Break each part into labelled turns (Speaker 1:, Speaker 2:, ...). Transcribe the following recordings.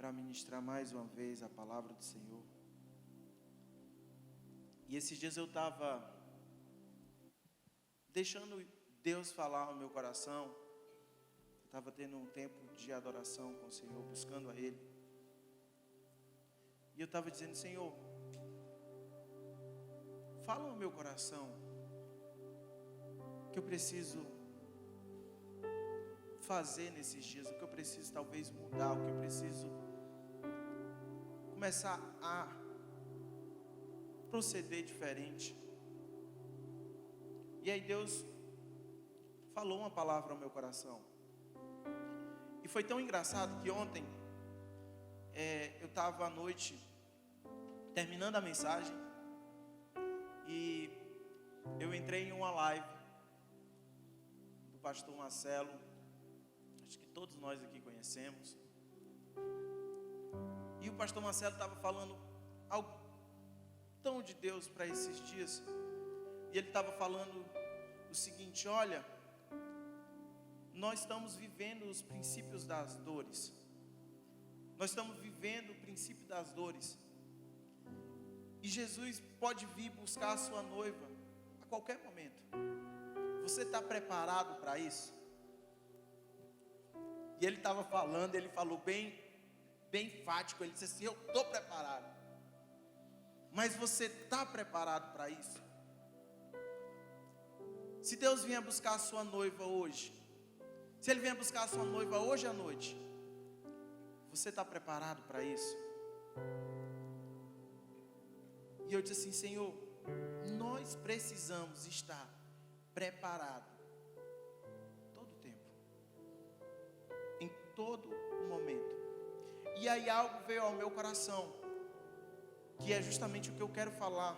Speaker 1: para ministrar mais uma vez a palavra do Senhor. E esses dias eu estava deixando Deus falar no meu coração. Estava tendo um tempo de adoração com o Senhor, buscando a Ele. E eu estava dizendo: Senhor, fala no meu coração o que eu preciso fazer nesses dias, o que eu preciso talvez mudar, o que eu preciso começar a proceder diferente. E aí Deus falou uma palavra ao meu coração. E foi tão engraçado que ontem eu estava à noite terminando a mensagem e eu entrei em uma live do pastor Marcelo. Acho que todos nós aqui conhecemos. E o pastor Marcelo estava falando algo tão de Deus para esses dias. E ele estava falando o seguinte: olha, nós estamos vivendo os princípios das dores. Nós estamos vivendo o princípio das dores. E Jesus pode vir buscar a sua noiva a qualquer momento. Você está preparado para isso? E ele estava falando, ele falou bem enfático. Ele disse assim: eu estou preparado. Mas você está preparado para isso? Se Deus vier buscar a sua noiva hoje, se Ele vier buscar a sua noiva hoje à noite, você está preparado para isso? E eu disse assim: Senhor, nós precisamos estar preparados todo o tempo, em todo o momento. E aí algo veio ao meu coração, que é justamente o que eu quero falar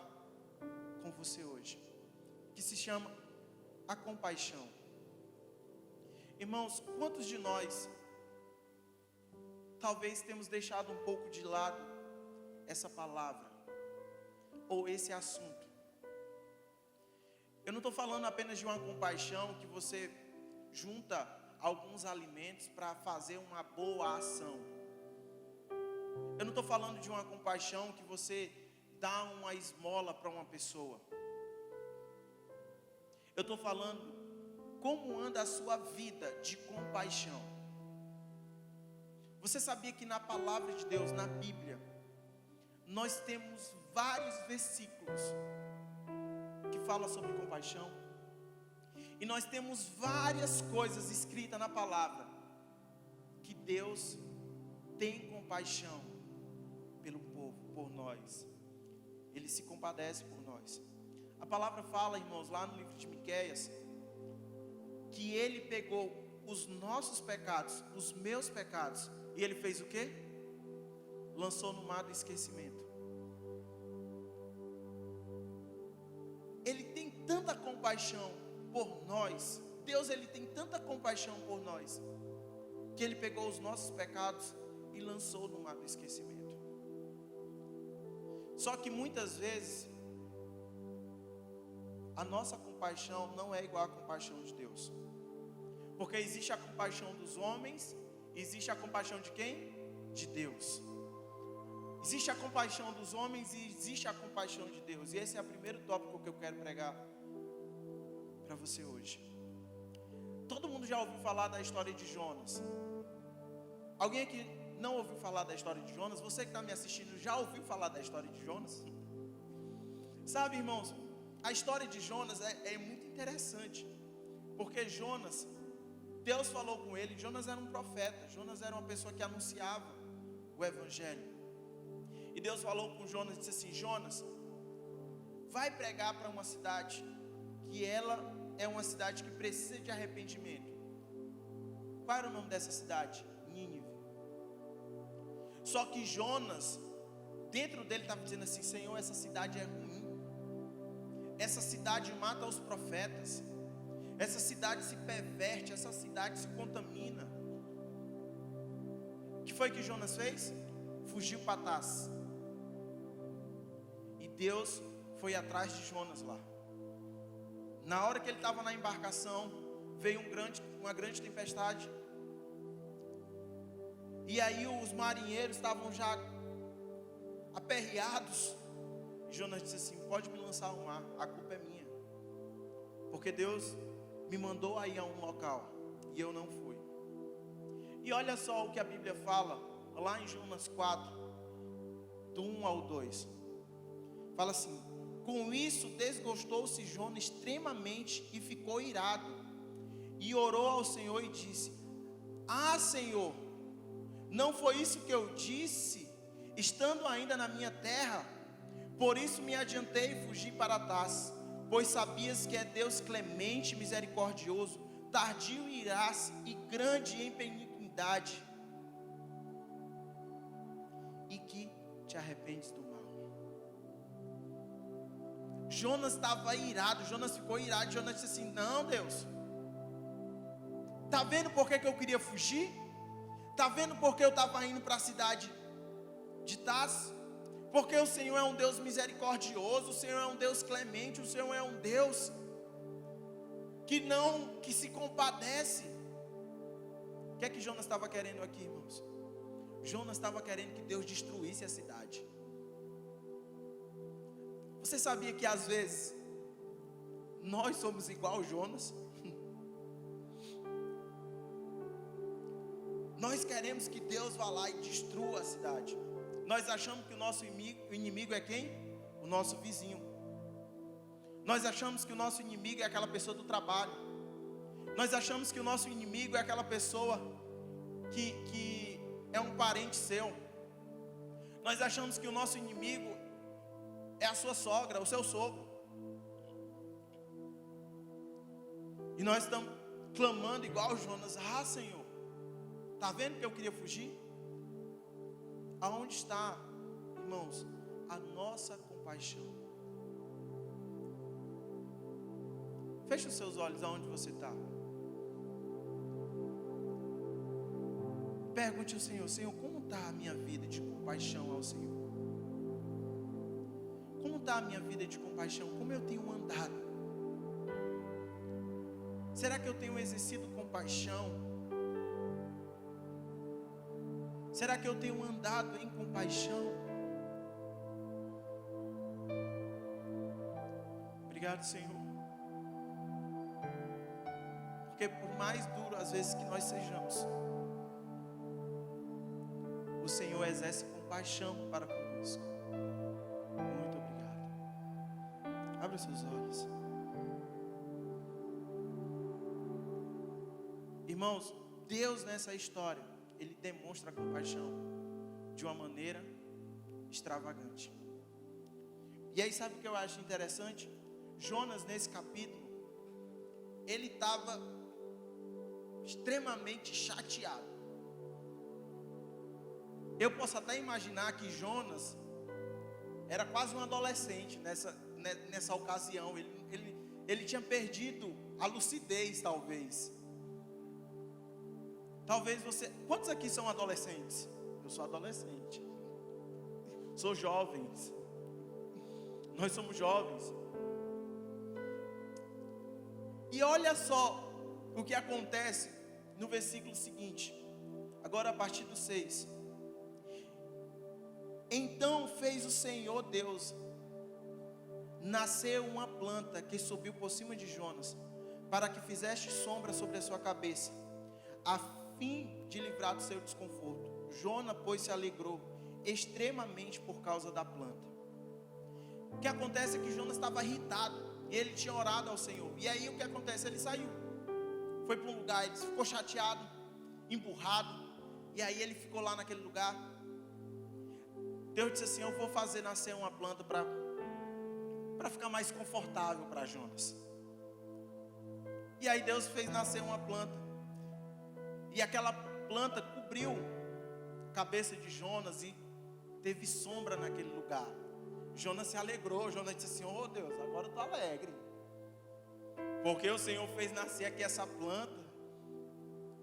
Speaker 1: com você hoje, que se chama a compaixão. Irmãos, quantos de nós talvez temos deixado um pouco de lado essa palavra ou esse assunto? Eu não estou falando apenas de uma compaixão que você junta alguns alimentos para fazer uma boa ação. Eu não estou falando de uma compaixão que você dá uma esmola para uma pessoa. Eu estou falando como anda a sua vida de compaixão. Você sabia que na palavra de Deus, na Bíblia, nós temos vários versículos que falam sobre compaixão? E nós temos várias coisas escritas na palavra que Deus tem compaixão pelo povo, por nós. Ele se compadece por nós. A palavra fala, irmãos, lá no livro de Miqueias, que Ele pegou os nossos pecados, os meus pecados, e Ele fez o quê? Lançou no mar do esquecimento. Ele tem tanta compaixão por nós, Deus, Ele tem tanta compaixão por nós, que Ele pegou os nossos pecados e lançou no mar do esquecimento. Só que muitas vezes a nossa compaixão não é igual à compaixão de Deus. Porque existe a compaixão dos homens, existe a compaixão de quem? De Deus. Existe a compaixão dos homens e existe a compaixão de Deus. E esse é o primeiro tópico que eu quero pregar para você hoje. Todo mundo já ouviu falar da história de Jonas? Alguém aqui não ouviu falar da história de Jonas? Você que está me assistindo já ouviu falar da história de Jonas? Sabe, irmãos, a história de Jonas é muito interessante. Porque Jonas, Deus falou com ele. Jonas era um profeta. Jonas era uma pessoa que anunciava o evangelho. E Deus falou com Jonas e disse assim: Jonas, vai pregar para uma cidade que ela é uma cidade que precisa de arrependimento. Qual era o nome dessa cidade? Nínive. Só que Jonas, dentro dele estava dizendo assim: Senhor, essa cidade é ruim. Essa cidade mata os profetas. Essa cidade se perverte, essa cidade se contamina. O que foi que Jonas fez? Fugiu para Tars. E Deus foi atrás de Jonas lá. Na hora que ele estava na embarcação, veio uma grande tempestade. E aí os marinheiros estavam já aperreados. Jonas disse assim: pode me lançar ao mar, a culpa é minha, porque Deus me mandou aí a um local e eu não fui. E olha só o que a Bíblia fala lá em Jonas 4, do 1 ao 2. Fala assim: com isso desgostou-se Jonas extremamente e ficou irado, e orou ao Senhor e disse: ah, Senhor, não foi isso que eu disse, estando ainda na minha terra? Por isso me adiantei e fugi para Tarsis, pois sabias que é Deus clemente e misericordioso, tardio em irar-se e grande em benignidade, e que te arrependes do mal. Jonas estava irado, Jonas ficou irado. Jonas disse assim: não, Deus, está vendo por que eu queria fugir? Está vendo por que eu estava indo para a cidade de Tarsis? Porque o Senhor é um Deus misericordioso, o Senhor é um Deus clemente, o Senhor é um Deus que se compadece. O que é que Jonas estava querendo aqui, irmãos? Jonas estava querendo que Deus destruísse a cidade. Você sabia que às vezes nós somos igual Jonas? Nós queremos que Deus vá lá e destrua a cidade. Nós achamos que o nosso inimigo é quem? O nosso vizinho. Nós achamos que o nosso inimigo é aquela pessoa do trabalho. Nós achamos que o nosso inimigo é aquela pessoa que é um parente seu. Nós achamos que o nosso inimigo é a sua sogra, o seu sogro. E nós estamos clamando igual Jonas: ah, Senhor, está vendo que eu queria fugir? Aonde está, irmãos, a nossa compaixão? Feche os seus olhos aonde você está. Pergunte ao Senhor: Senhor, como está a minha vida de compaixão ao Senhor? Como está a minha vida de compaixão? Como eu tenho andado? Será que eu tenho exercido compaixão? Será que eu tenho andado em compaixão? Obrigado, Senhor. Porque por mais duro às vezes que nós sejamos, o Senhor exerce compaixão para conosco. Muito obrigado. Abra seus olhos. Irmãos, Deus nessa história, Ele demonstra compaixão de uma maneira extravagante. E aí sabe o que eu acho interessante? Jonas nesse capítulo, ele estava extremamente chateado. Eu posso até imaginar que Jonas era quase um adolescente nessa ocasião. Ele tinha perdido a lucidez, talvez. Talvez você... Quantos aqui são adolescentes? Eu sou adolescente. Sou jovens. Nós somos jovens. E olha só o que acontece no versículo seguinte. Agora a partir do 6. Então fez o Senhor Deus nascer uma planta que subiu por cima de Jonas, para que fizesse sombra sobre a sua cabeça, a fim de livrar do seu desconforto. Jonas, pois, se alegrou extremamente por causa da planta. O que acontece é que Jonas estava irritado, e ele tinha orado ao Senhor. E aí o que acontece? Ele saiu, foi para um lugar, ele ficou chateado, emburrado. E aí ele ficou lá naquele lugar. Deus disse assim: eu vou fazer nascer uma planta para ficar mais confortável para Jonas. E aí Deus fez nascer uma planta. E aquela planta cobriu a cabeça de Jonas e teve sombra naquele lugar. Jonas se alegrou. Jonas disse assim: oh Deus, agora eu estou alegre, porque o Senhor fez nascer aqui essa planta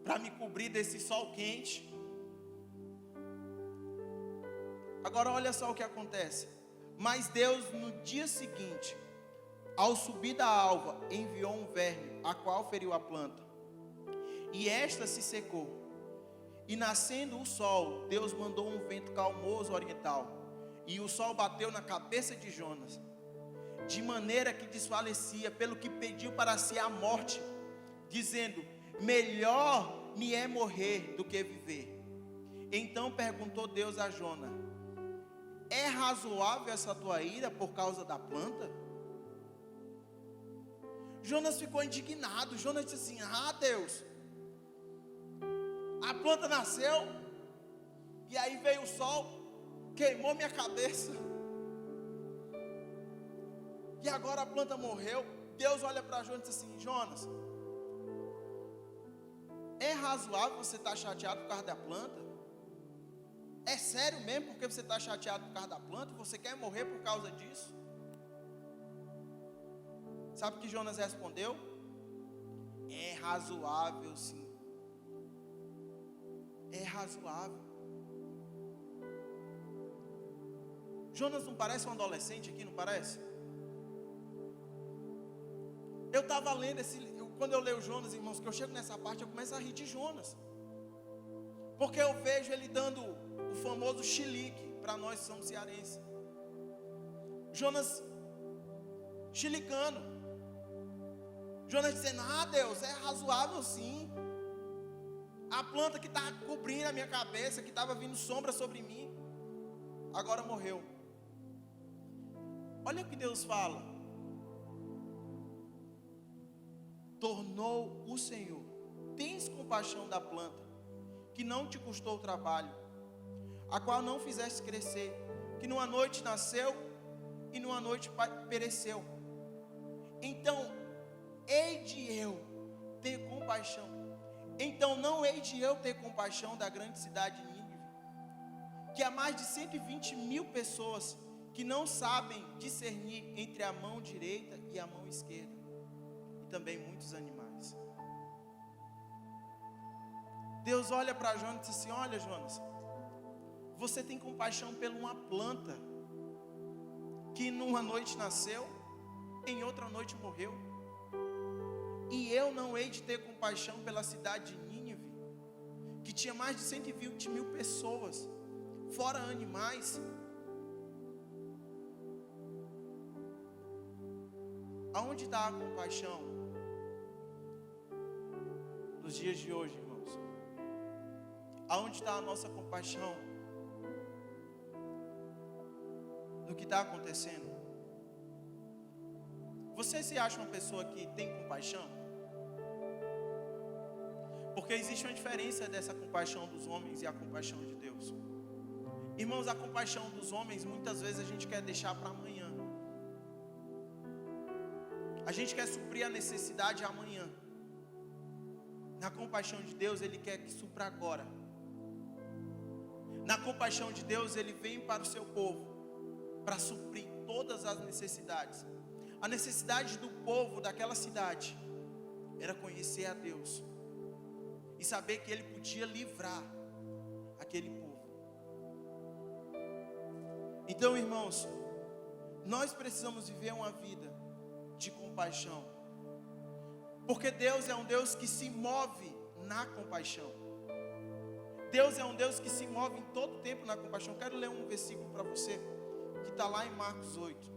Speaker 1: para me cobrir desse sol quente. Agora olha só o que acontece. Mas Deus, no dia seguinte, ao subir da alva, enviou um verme, a qual feriu a planta, e esta se secou. E nascendo o sol, Deus mandou um vento calmoso oriental, e o sol bateu na cabeça de Jonas, de maneira que desfalecia, pelo que pediu para si a morte, dizendo: melhor me é morrer do que viver. Então perguntou Deus a Jonas: é razoável essa tua ira por causa da planta? Jonas ficou indignado. Jonas disse assim: ah, Deus, a planta nasceu, e aí veio o sol, queimou minha cabeça, e agora a planta morreu. Deus olha para Jonas e diz assim: Jonas, é razoável você estar chateado por causa da planta? É sério mesmo porque você está chateado por causa da planta? Você quer morrer por causa disso? Sabe o que Jonas respondeu? É razoável sim. É razoável. Jonas não parece um adolescente aqui, não parece? Eu estava lendo quando eu leio Jonas, irmãos, que eu chego nessa parte, eu começo a rir de Jonas, porque eu vejo ele dando o famoso chilique para nós que somos cearenses. Jonas chilicando, Jonas dizendo: ah, Deus, é razoável sim. A planta que estava cobrindo a minha cabeça, que estava vindo sombra sobre mim, agora morreu. Olha o que Deus fala: tornou o Senhor, tens compaixão da planta, que não te custou trabalho, a qual não fizeste crescer, que numa noite nasceu e numa noite pereceu. Então hei de eu ter compaixão. Então não hei de eu ter compaixão da grande cidade de Nínive, que há mais de 120.000 pessoas que não sabem discernir entre a mão direita e a mão esquerda, e também muitos animais. Deus olha para Jonas e diz assim: olha, Jonas, você tem compaixão por uma planta que numa noite nasceu, em outra noite morreu. E eu não hei de ter compaixão pela cidade de Nínive, que tinha mais de 120.000 pessoas, fora animais. Aonde está a compaixão nos dias de hoje, irmãos? Aonde está a nossa compaixão do que está acontecendo? Você se acha uma pessoa que tem compaixão? Porque existe uma diferença dessa compaixão dos homens e a compaixão de Deus. Irmãos, a compaixão dos homens muitas vezes a gente quer deixar para amanhã. A gente quer suprir a necessidade amanhã. Na compaixão de Deus, Ele quer que supra agora. Na compaixão de Deus, Ele vem para o seu povo para suprir todas as necessidades. A necessidade do povo daquela cidade era conhecer a Deus e saber que Ele podia livrar aquele povo. Então, irmãos, nós precisamos viver uma vida de compaixão, porque Deus é um Deus que se move na compaixão. Deus é um Deus que se move em todo tempo na compaixão. Quero ler um versículo para você, que está lá em Marcos 8.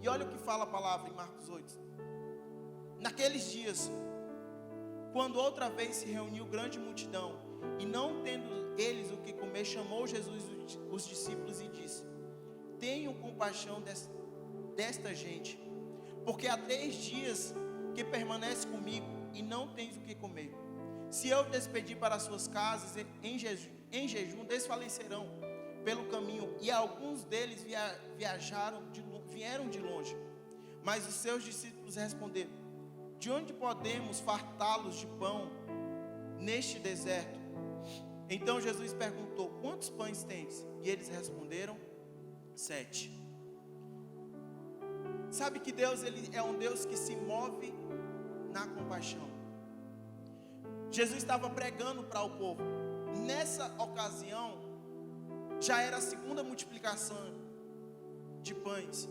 Speaker 1: E olha o que fala a palavra em Marcos 8. Naqueles dias, quando outra vez se reuniu grande multidão, e não tendo eles o que comer, chamou Jesus os discípulos e disse: tenham compaixão desta gente, porque há 3 dias que permanece comigo e não tens o que comer. Se eu despedir para as suas casas, em jejum desfalecerão pelo caminho, e alguns deles vieram de longe. Mas os seus discípulos responderam: de onde podemos fartá-los de pão neste deserto? Então Jesus perguntou: quantos pães tens? E eles responderam: 7. Sabe que Deus, Ele é um Deus que se move na compaixão. Jesus estava pregando para o povo. Nessa ocasião, já era a segunda multiplicação de pães.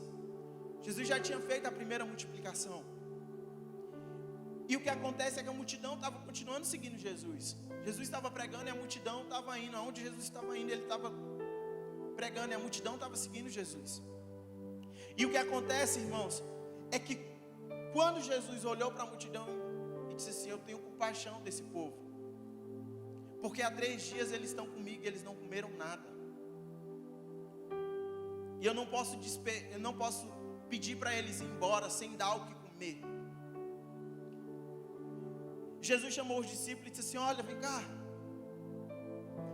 Speaker 1: Jesus já tinha feito a primeira multiplicação. E o que acontece é que a multidão estava continuando seguindo Jesus. Jesus estava pregando e a multidão estava indo. Aonde Jesus estava indo, ele estava pregando e a multidão estava seguindo Jesus. E o que acontece, irmãos, é que quando Jesus olhou para a multidão e disse assim: eu tenho compaixão desse povo, porque há 3 dias eles estão comigo e eles não comeram nada. E eu não posso pedir para eles ir embora sem dar o que comer. Jesus chamou os discípulos e disse assim: olha, vem cá.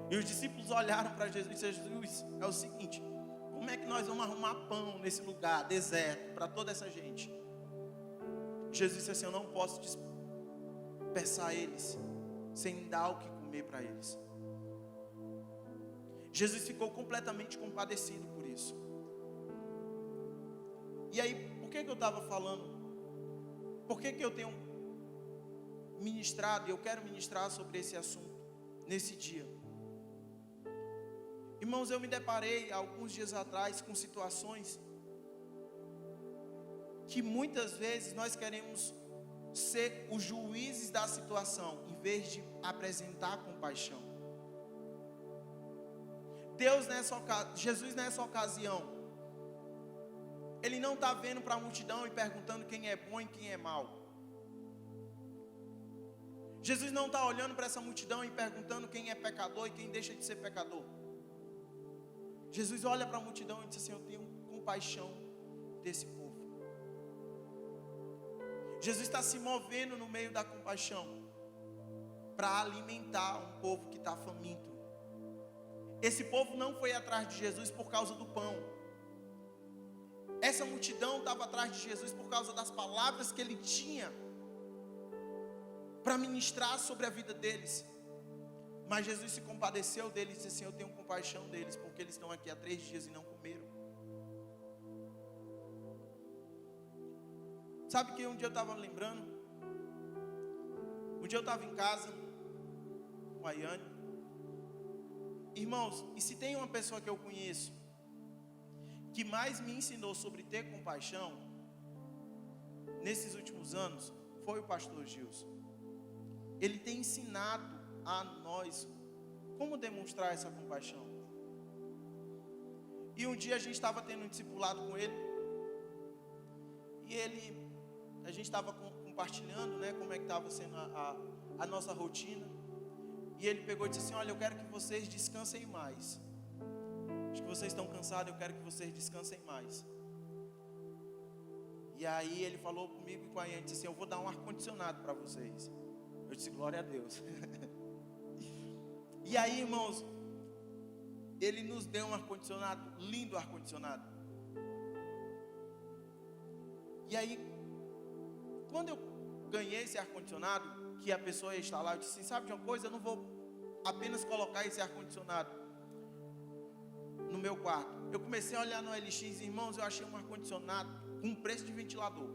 Speaker 1: E os discípulos olharam para Jesus e disseram: Jesus, é o seguinte, como é que nós vamos arrumar pão nesse lugar deserto para toda essa gente? Jesus disse assim: eu não posso dispersar eles sem dar o que comer para eles. Jesus ficou completamente compadecido por isso. E aí, por que eu estava falando? Por que eu tenho ministrado, e eu quero ministrar sobre esse assunto nesse dia? Irmãos, eu me deparei alguns dias atrás com situações que muitas vezes nós queremos ser os juízes da situação, em vez de apresentar compaixão. Jesus nessa ocasião, ele não está vendo para a multidão e perguntando quem é bom e quem é mau. Jesus não está olhando para essa multidão e perguntando quem é pecador e quem deixa de ser pecador. Jesus olha para a multidão e diz assim: eu tenho compaixão desse povo. Jesus está se movendo no meio da compaixão para alimentar um povo que está faminto. Esse povo não foi atrás de Jesus por causa do pão. Essa multidão estava atrás de Jesus por causa das palavras que ele tinha para ministrar sobre a vida deles. Mas Jesus se compadeceu deles e disse assim: eu tenho compaixão deles, porque eles estão aqui há 3 dias e não comeram. Sabe que um dia eu estava lembrando? Um dia eu estava em casa com a Yane. Irmãos, e se tem uma pessoa que eu conheço que mais me ensinou sobre ter compaixão nesses últimos anos, foi o pastor Gilson. Ele tem ensinado a nós como demonstrar essa compaixão. E um dia a gente estava tendo um discipulado com ele, e a gente estava compartilhando, né, como é que estava sendo a nossa rotina. E ele pegou e disse assim: olha, eu quero que vocês descansem mais. Acho que vocês estão cansados, eu quero que vocês descansem mais. E aí ele falou comigo e com a Yane, disse assim: eu vou dar um ar-condicionado para vocês. Eu disse: glória a Deus. E aí, irmãos, ele nos deu um ar-condicionado, lindo ar-condicionado. E aí, quando eu ganhei esse ar-condicionado, que a pessoa ia instalar, eu disse assim: sabe de uma coisa, eu não vou apenas colocar esse ar-condicionado no meu quarto. Eu comecei a olhar no LX, irmãos, eu achei um ar-condicionado com um preço de ventilador.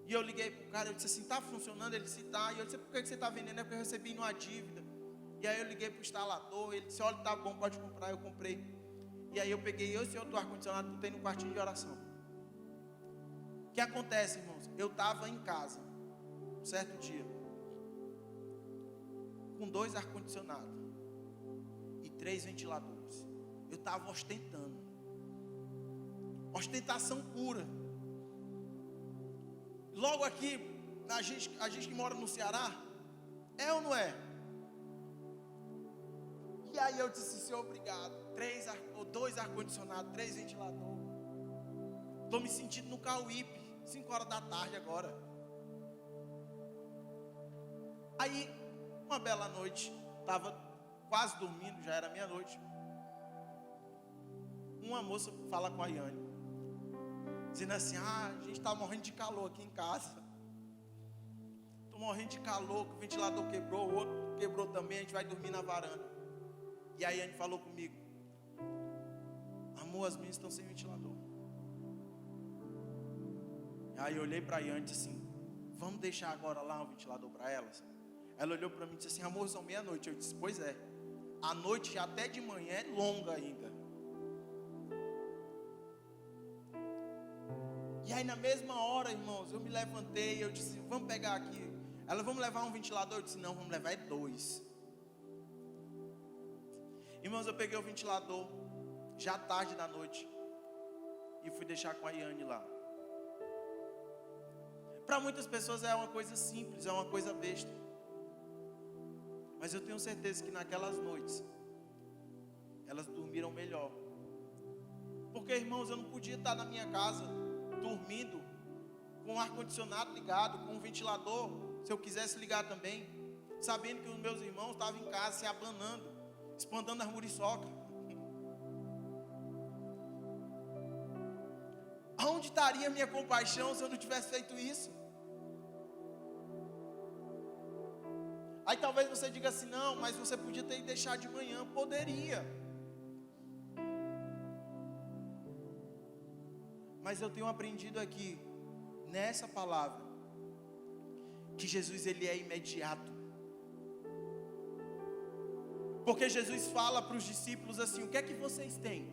Speaker 1: E eu liguei para o cara, eu disse assim: está funcionando? Ele disse: tá. E eu disse: por que você está vendendo? É porque eu recebi numa dívida. E aí eu liguei para o instalador, ele disse: olha, tá bom, pode comprar. Eu comprei. E aí eu peguei esse outro ar-condicionado que tem no quartinho de oração. O que acontece, irmãos? Eu estava em casa, um certo dia, com 2 ar-condicionados e 3 ventiladores. Eu estava ostentando. Ostentação pura. Logo aqui, a gente que mora no Ceará, é ou não é? E aí eu disse: Senhor, obrigado. 2 ar-condicionados, 3 ventiladores. Estou me sentindo no Cauípe, 5 horas da tarde agora. Aí, uma bela noite, estava quase dormindo, já era meia-noite. Uma moça fala com a Yane, dizendo assim: a gente está morrendo de calor aqui em casa. Estou morrendo de calor, que o ventilador quebrou, o outro quebrou também, a gente vai dormir na varanda. E a Yane falou comigo: amor, as minhas estão sem ventilador. Aí eu olhei para a Yane e disse assim: vamos deixar agora lá um ventilador para elas? Ela olhou para mim e disse assim: amor, são meia-noite. Eu disse: pois é, a noite até de manhã é longa ainda. E aí na mesma hora, irmãos, eu me levantei, eu disse, vamos pegar aqui. Ela, vamos levar um ventilador? Eu disse, não, vamos levar 2. Irmãos, eu peguei o ventilador, já tarde da noite, e fui deixar com a Iane lá. Para muitas pessoas é uma coisa simples, é uma coisa besta. Mas eu tenho certeza que naquelas noites, elas dormiram melhor. Porque, irmãos, eu não podia estar na minha casa, dormindo, com o ar-condicionado ligado, com o ventilador, se eu quisesse ligar também, sabendo que os meus irmãos estavam em casa se abanando, espantando as muriçocas. Aonde estaria a minha compaixão se eu não tivesse feito isso? Aí talvez você diga assim, não, mas você podia ter deixado de manhã. Poderia. Mas eu tenho aprendido aqui, nessa palavra, que Jesus, ele é imediato. Porque Jesus fala para os discípulos assim, o que é que vocês têm?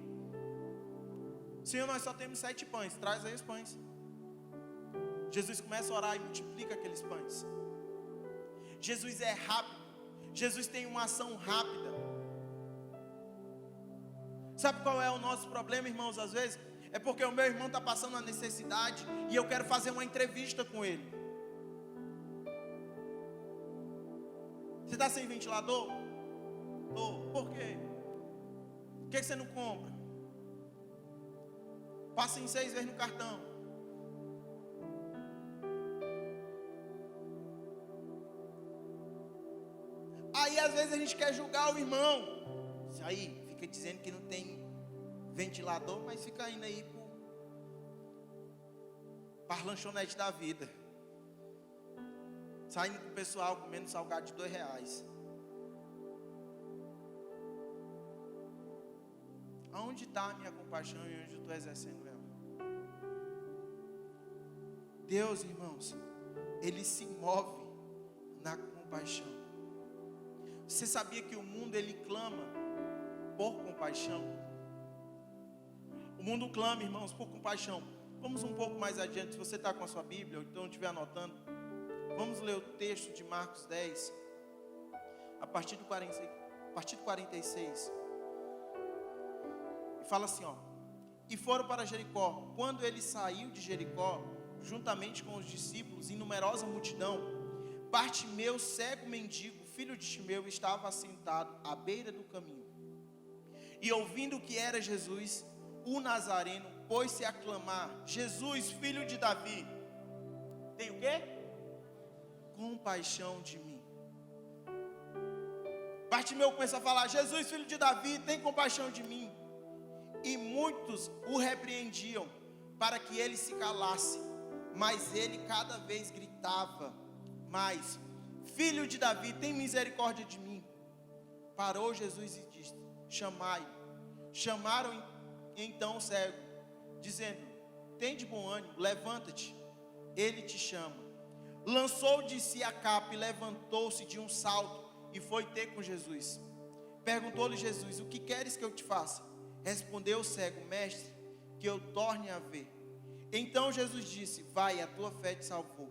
Speaker 1: Senhor, nós só temos 7 pães, traz aí os pães. Jesus começa a orar e multiplica aqueles pães. Jesus é rápido, Jesus tem uma ação rápida. Sabe qual é o nosso problema, irmãos? Às vezes, é porque o meu irmão está passando uma necessidade e eu quero fazer uma entrevista com ele. Você está sem ventilador? Por quê? Por que você não compra? Passa em 6 vezes no cartão. Aí às vezes a gente quer julgar o irmão. Isso aí, fica dizendo que não tem ventilador, mas fica indo aí para a lanchonete da vida. Saindo com o pessoal comendo salgado de R$2. Aonde está a minha compaixão e onde eu estou exercendo ela? Deus, irmãos, Ele se move na compaixão. Você sabia que o mundo, ele clama por compaixão? O mundo clama, irmãos, por compaixão. Vamos um pouco mais adiante, se você está com a sua Bíblia, ou então estiver anotando. Vamos ler o texto de Marcos 10, a partir do 46. E fala assim, ó. E foram para Jericó. Quando ele saiu de Jericó, juntamente com os discípulos e numerosa multidão, Bartimeu, cego mendigo, filho de Timeu, estava assentado à beira do caminho. E ouvindo que era Jesus, o Nazareno, pôs-se a clamar: Jesus, filho de Davi, tem o quê? Compaixão de mim. Bartimeu começa a falar: Jesus, filho de Davi, tem compaixão de mim. E muitos o repreendiam para que ele se calasse, mas ele cada vez gritava mais: Filho de Davi, tem misericórdia de mim. Parou Jesus e disse: chamai-o. Chamaram então o cego, dizendo: tem de bom ânimo, levanta-te, ele te chama. Lançou de si a capa e levantou-se de um salto e foi ter com Jesus. Perguntou-lhe Jesus: o que queres que eu te faça? Respondeu o cego: mestre, que eu torne a ver. Então Jesus disse: vai, a tua fé te salvou.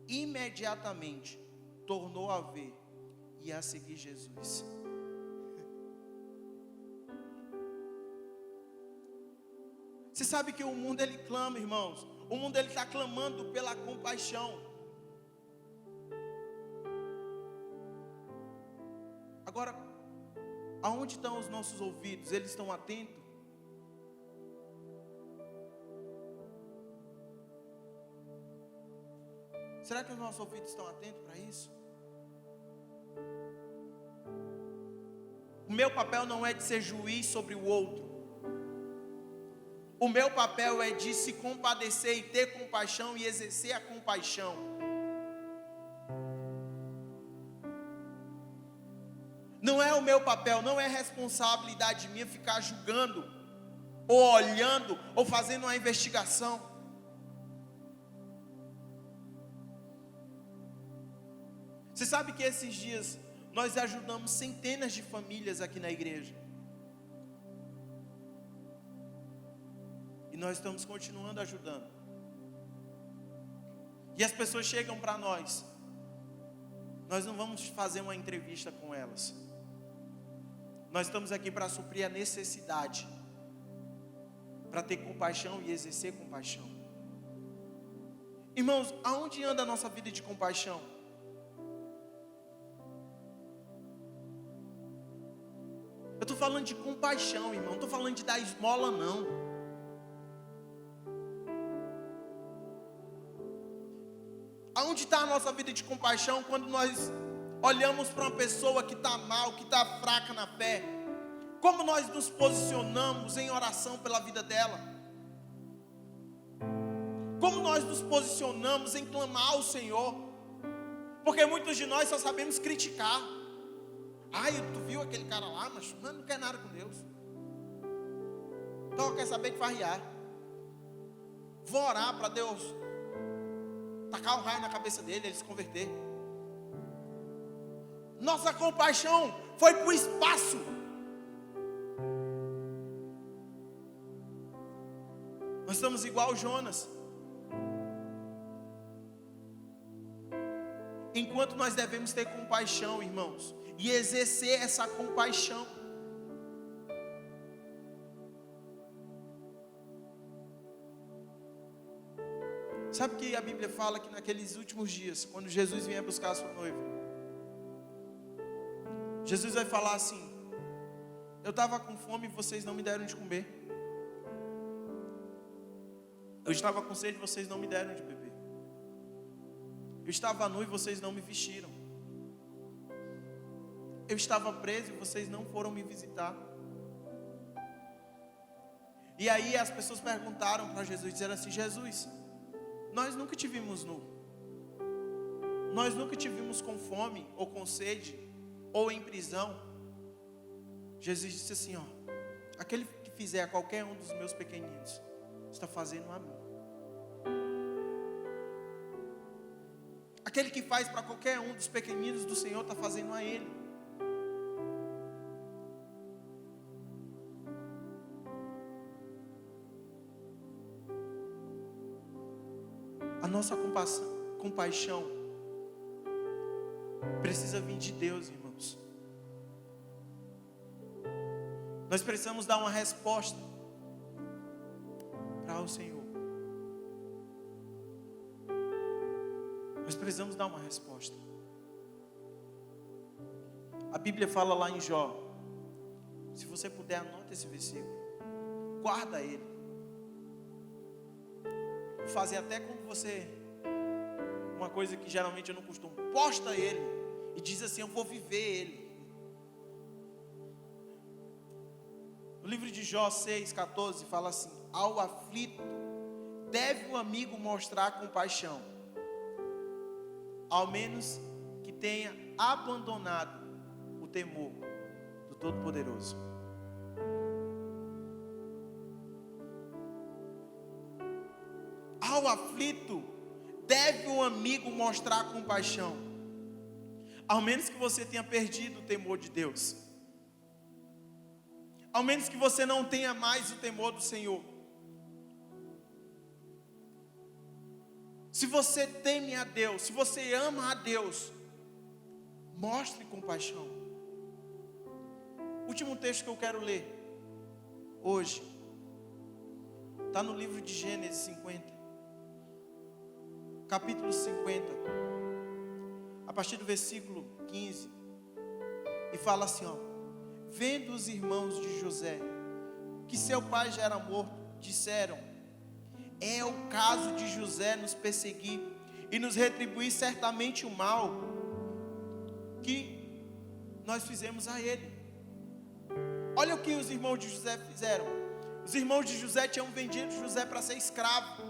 Speaker 1: Imediatamente tornou a ver e a seguir Jesus. Você sabe que o mundo, ele clama, irmãos. O mundo, ele está clamando pela compaixão. Agora, aonde estão os nossos ouvidos? Eles estão atentos? Será que os nossos ouvidos estão atentos para isso? O meu papel não é de ser juiz sobre o outro. O meu papel é de se compadecer e ter compaixão e exercer a compaixão. Não é o meu papel, não é responsabilidade minha ficar julgando, ou olhando, ou fazendo uma investigação. Você sabe que esses dias nós ajudamos centenas de famílias aqui na igreja. E nós estamos continuando ajudando. e as pessoas chegam para nós não vamos fazer uma entrevista com elas. Nós estamos aqui para suprir a necessidade, para ter compaixão e exercer compaixão. Irmãos, aonde anda a nossa vida de compaixão? Eu estou falando de compaixão, irmão. Não estou falando de dar esmola, não. Aonde está a nossa vida de compaixão quando nós olhamos para uma pessoa que está mal, que está fraca na fé? Como nós nos posicionamos em oração pela vida dela? Como nós nos posicionamos em clamar ao Senhor? Porque muitos de nós só sabemos criticar. Ai, tu viu aquele cara lá, mas não quer nada com Deus. Então quer saber de farriar. Vou orar para Deus tacar um raio na cabeça dele, ele se converter. Nossa compaixão foi para o espaço. Nós estamos igual Jonas. Enquanto nós devemos ter compaixão, irmãos, e exercer essa compaixão. Sabe que a Bíblia fala que naqueles últimos dias, quando Jesus vier buscar a sua noiva, Jesus vai falar assim: eu estava com fome e vocês não me deram de comer. Eu estava com sede e vocês não me deram de beber. Eu estava nu e vocês não me vestiram. Eu estava preso e vocês não foram me visitar. E aí as pessoas perguntaram para Jesus, disseram assim: Jesus, nós nunca te vimos nu. Nós nunca te vimos com fome, ou com sede, ou em prisão. Jesus disse assim: ó, aquele que fizer a qualquer um dos meus pequeninos, está fazendo a mim. Aquele que faz para qualquer um dos pequeninos do Senhor, está fazendo a Ele. A nossa compaixão precisa vir de Deus, irmãos. Nós precisamos dar uma resposta para o Senhor. Nós precisamos dar uma resposta. A Bíblia fala lá em Jó. Se você puder, anota esse versículo. Guarda ele. Vou fazer até como você, uma coisa que geralmente eu não costumo. Posta ele e diz assim: eu vou viver ele. No livro de Jó 6,14 fala assim: ao aflito deve o amigo mostrar compaixão, ao menos que tenha abandonado o temor do Todo-Poderoso. Ao aflito deve o amigo mostrar compaixão, ao menos que você tenha perdido o temor de Deus, ao menos que você não tenha mais o temor do Senhor. Se você teme a Deus, se você ama a Deus, mostre compaixão. Último texto que eu quero ler hoje está no livro de Gênesis 50, capítulo 50, a partir do versículo 15, e fala assim, ó: vendo os irmãos de José que seu pai já era morto, disseram: é o caso de José nos perseguir e nos retribuir certamente o mal que nós fizemos a ele. Olha o que os irmãos de José fizeram. Os irmãos de José tinham vendido José para ser escravo.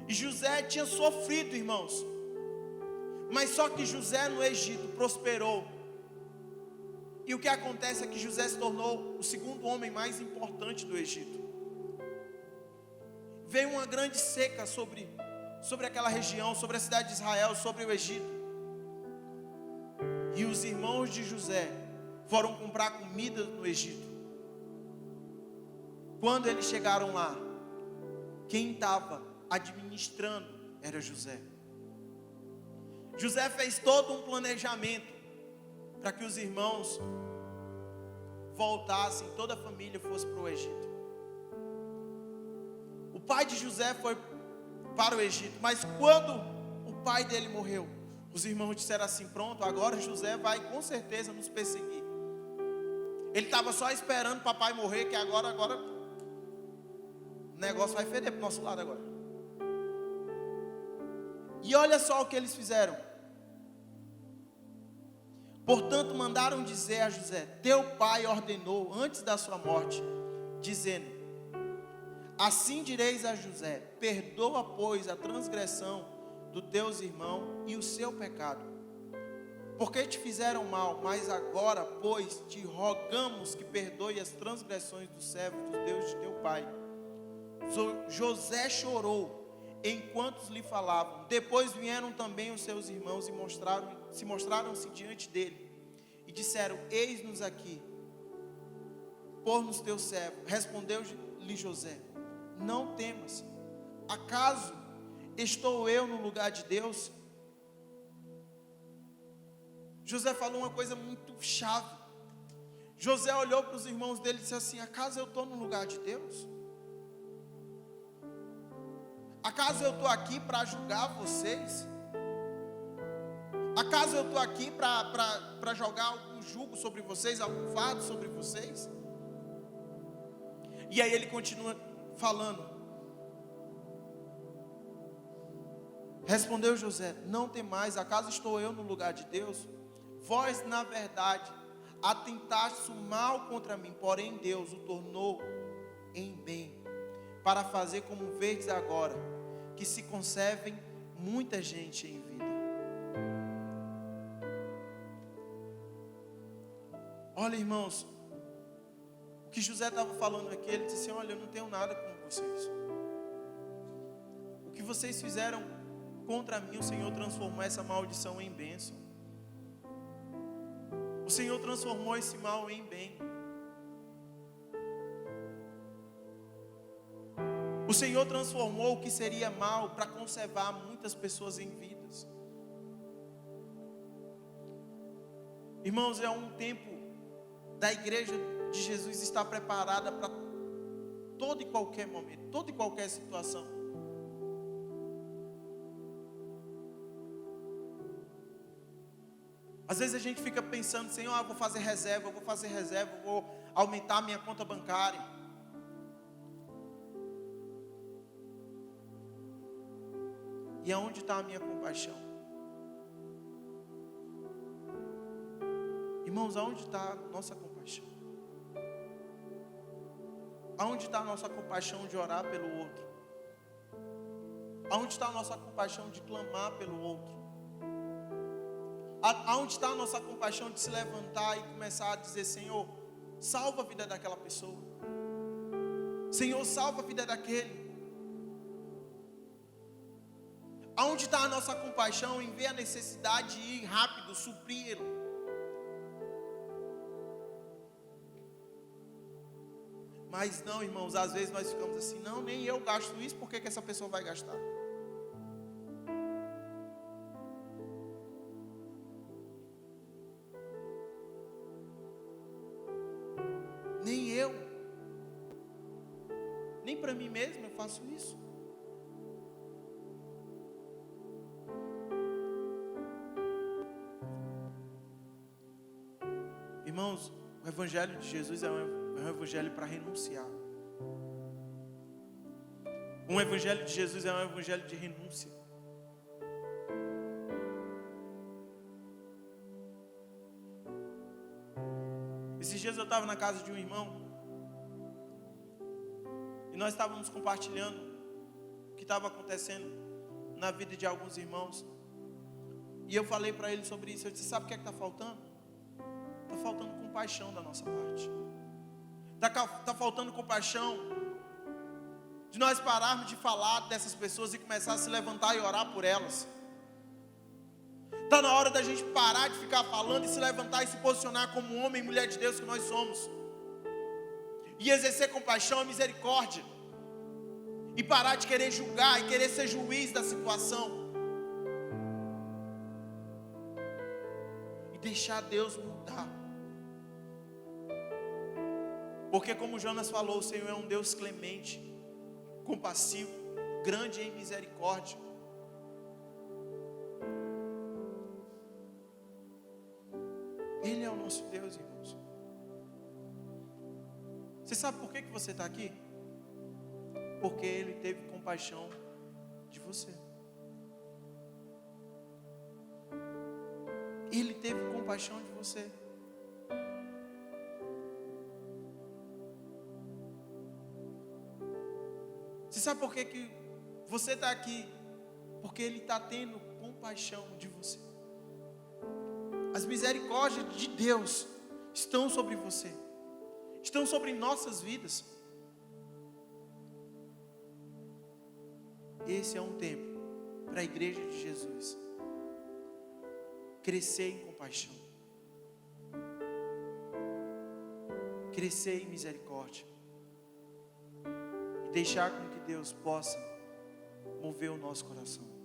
Speaker 1: E José tinha sofrido, irmãos. Mas só que José no Egito prosperou. E o que acontece é que José se tornou o segundo homem mais importante do Egito. Veio uma grande seca sobre aquela região, sobre a cidade de Israel, sobre o Egito. E os irmãos de José foram comprar comida no Egito. Quando eles chegaram lá, quem estava administrando era José. José fez todo um planejamento para que os irmãos voltassem, toda a família fosse para o Egito. O pai de José foi para o Egito, mas quando o pai dele morreu, os irmãos disseram assim: pronto, agora José vai com certeza nos perseguir. Ele estava só esperando o papai morrer, que agora o negócio vai feder para o nosso lado agora. E olha só o que eles fizeram. Portanto, mandaram dizer a José: teu pai ordenou antes da sua morte, dizendo: assim direis a José: perdoa, pois, a transgressão dos teus irmãos e o seu pecado, porque te fizeram mal, mas agora, pois, te rogamos que perdoe as transgressões dos servos do Deus de teu pai. José chorou enquanto lhe falavam. Depois vieram também os seus irmãos e mostraram-se diante dele e disseram: eis-nos aqui, por-nos teu servo. Respondeu-lhe José: não temas, acaso estou eu no lugar de Deus? José falou uma coisa muito chave. José olhou para os irmãos dele e disse assim: acaso eu estou no lugar de Deus? Acaso eu estou aqui para julgar vocês? Acaso eu estou aqui para jogar algum jugo sobre vocês, algum fardo sobre vocês? E aí ele continua falando. Respondeu José: não temais, acaso estou eu no lugar de Deus? Vós, na verdade, atentastes o mal contra mim, porém Deus o tornou em bem, para fazer como vedes agora, que se conservem muita gente em vida. Olha, irmãos, o que José estava falando aqui, ele disse assim: olha, eu não tenho nada com vocês. O que vocês fizeram contra mim, o Senhor transformou essa maldição em bênção. O Senhor transformou esse mal em bem. O Senhor transformou o que seria mal para conservar muitas pessoas em vidas. Irmãos, é um tempo da igreja de Jesus estar preparada para todo e qualquer momento, toda e qualquer situação. Às vezes a gente fica pensando: Senhor, eu vou fazer reserva, eu vou aumentar a minha conta bancária. E aonde está a minha compaixão? Irmãos, aonde está a nossa compaixão? Aonde está a nossa compaixão de orar pelo outro? Aonde está a nossa compaixão de clamar pelo outro? Aonde está a nossa compaixão de se levantar e começar a dizer: Senhor, salva a vida daquela pessoa. Senhor, salva a vida daquele. Aonde está a nossa compaixão em ver a necessidade de ir rápido, supri-lo? Mas não, irmãos, às vezes nós ficamos assim: não, nem eu gasto isso, por que essa pessoa vai gastar? Nem eu, nem para mim mesmo eu faço isso. Irmãos, o Evangelho de Jesus é um Evangelho para renunciar. Um Evangelho de Jesus é um Evangelho de renúncia. Esses dias eu estava na casa de um irmão e nós estávamos compartilhando o que estava acontecendo na vida de alguns irmãos. E eu falei para ele sobre isso. Eu disse: sabe o que é que está faltando? Está faltando compaixão da nossa parte. Está faltando compaixão de nós pararmos de falar dessas pessoas e começar a se levantar e orar por elas. Está na hora da gente parar de ficar falando e se levantar e se posicionar como homem e mulher de Deus que nós somos. E exercer compaixão e misericórdia. e parar de querer julgar e querer ser juiz da situação, e deixar Deus mudar. Porque como Jonas falou, o Senhor é um Deus clemente, compassivo, grande em misericórdia. Ele é o nosso Deus, irmãos. Você sabe por que você está aqui? Porque Ele teve compaixão de você. Ele teve compaixão de você. Você sabe por que você está aqui? Porque Ele está tendo compaixão de você. As misericórdias de Deus estão sobre você, estão sobre nossas vidas. Esse é um tempo para a igreja de Jesus crescer em compaixão, crescer em misericórdia, e deixar com que Deus possa mover o nosso coração.